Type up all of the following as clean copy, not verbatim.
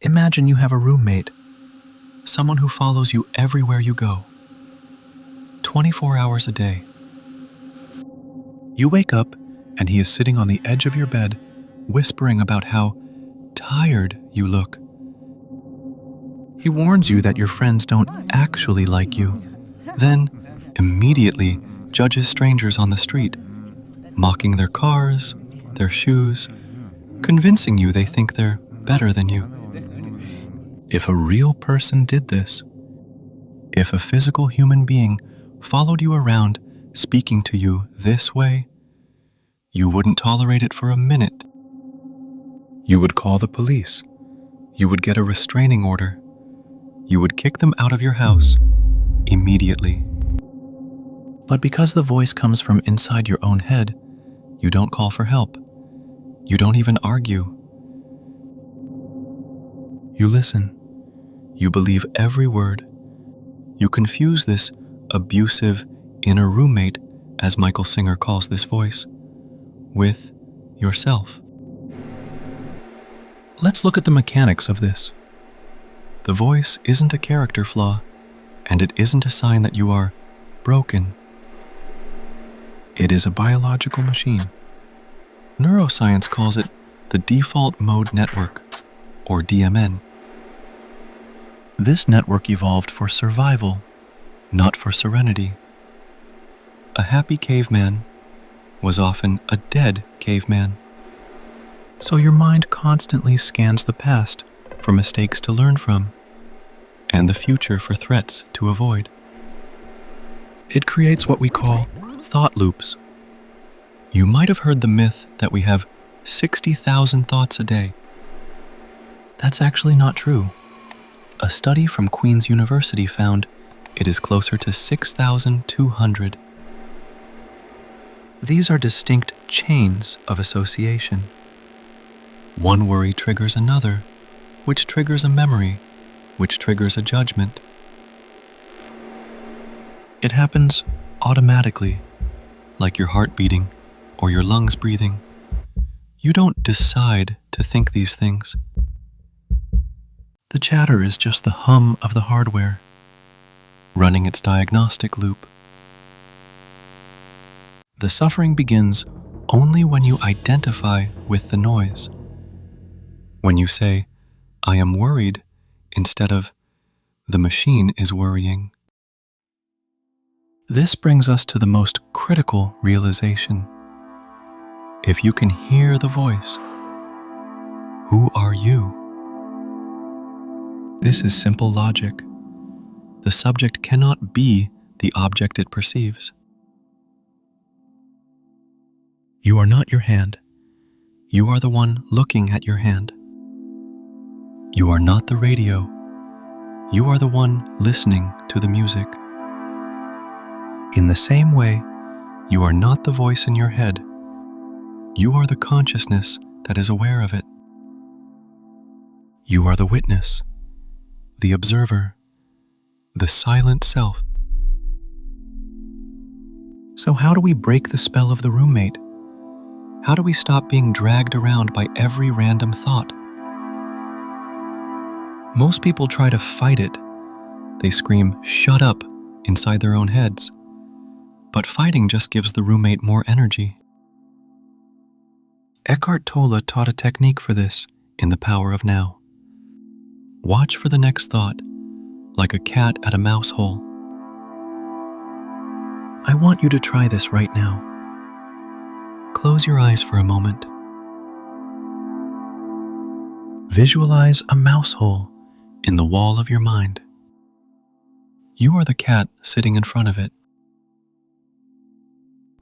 Imagine you have a roommate, someone who follows you everywhere you go, 24 hours a day. You wake up and he is sitting on the edge of your bed, whispering about how tired you look. He warns you that your friends don't actually like you, then immediately judges strangers on the street, mocking their cars, their shoes, convincing you they think they're better than you. If a real person did this, if a physical human being followed you around speaking to you this way, you wouldn't tolerate it for a minute. You would call the police. You would get a restraining order. You would kick them out of your house immediately. But because the voice comes from inside your own head, you don't call for help. You don't even argue. You listen. You believe every word. You confuse this abusive inner roommate, as Michael Singer calls this voice, with yourself. Let's look at the mechanics of this. The voice isn't a character flaw, and it isn't a sign that you are broken. It is a biological machine. Neuroscience calls it the default mode network, or DMN. This network evolved for survival, not for serenity. A happy caveman was often a dead caveman. So your mind constantly scans the past for mistakes to learn from, and the future for threats to avoid. It creates what we call thought loops. You might have heard the myth that we have 60,000 thoughts a day. That's actually not true. A study from Queen's University found it is closer to 6,200. These are distinct chains of association. One worry triggers another, which triggers a memory, which triggers a judgment. It happens automatically, like your heart beating or your lungs breathing. You don't decide to think these things. The chatter is just the hum of the hardware, running its diagnostic loop. The suffering begins only when you identify with the noise. When you say, "I am worried," instead of, "The machine is worrying." This brings us to the most critical realization. If you can hear the voice, who are you? This is simple logic. The subject cannot be the object it perceives. You are not your hand. You are the one looking at your hand. You are not the radio. You are the one listening to the music. In the same way, you are not the voice in your head. You are the consciousness that is aware of it. You are the witness, the observer, the silent self. So how do we break the spell of the roommate? How do we stop being dragged around by every random thought? Most people try to fight it. They scream, "Shut up," inside their own heads. But fighting just gives the roommate more energy. Eckhart Tolle taught a technique for this in The Power of Now. Watch for the next thought, like a cat at a mouse hole. I want you to try this right now. Close your eyes for a moment. Visualize a mouse hole in the wall of your mind. You are the cat sitting in front of it.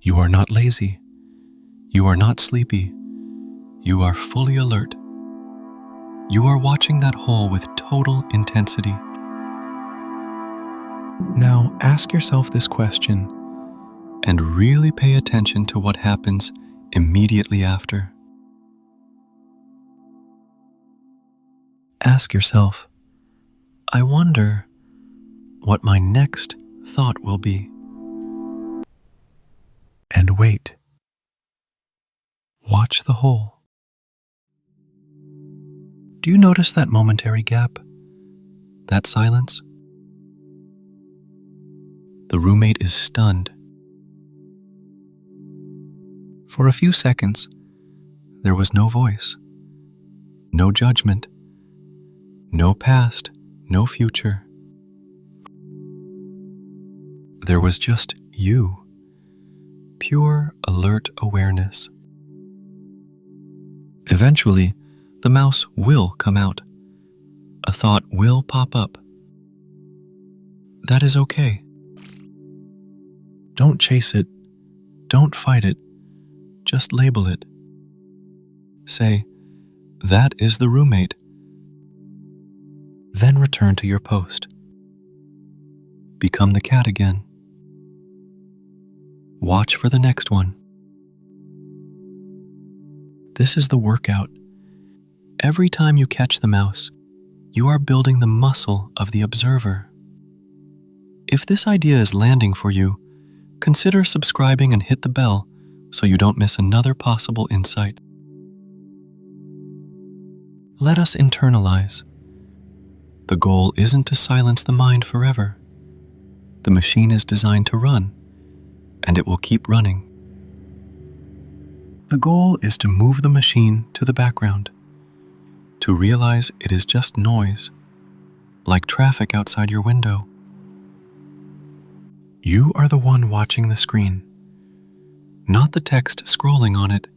You are not lazy. You are not sleepy. You are fully alert. You are watching that hole with total intensity. Now ask yourself this question and really pay attention to what happens immediately after. Ask yourself, I wonder what my next thought will be. And wait. Watch the hole. Do you notice that momentary gap? That silence? The roommate is stunned. For a few seconds, there was no voice, no judgment, no past, no future. There was just you, pure, alert awareness. Eventually, the mouse will come out. A thought will pop up. That is okay. Don't chase it. Don't fight it. Just label it. Say, that is the roommate. Then return to your post. Become the cat again. Watch for the next one. This is the workout. Every time you catch the mouse, you are building the muscle of the observer. If this idea is landing for you, consider subscribing and hit the bell so you don't miss another possible insight. Let us internalize. The goal isn't to silence the mind forever. The machine is designed to run, and it will keep running. The goal is to move the machine to the background, to realize it is just noise, like traffic outside your window. You are the one watching the screen, not the text scrolling on it.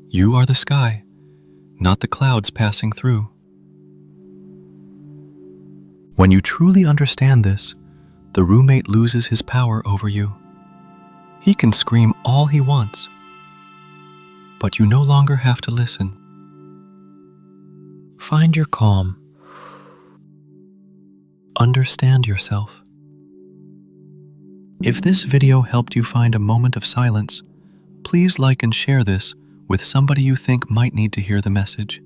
You are the sky, not the clouds passing through. When you truly understand this, the roommate loses his power over you. He can scream all he wants, but you no longer have to listen. Find your calm. Understand yourself. If this video helped you find a moment of silence, please like and share this with somebody you think might need to hear the message.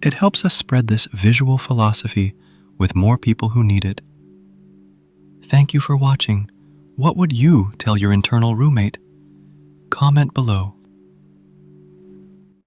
It helps us spread this visual philosophy with more people who need it. Thank you for watching. What would you tell your internal roommate? Comment below.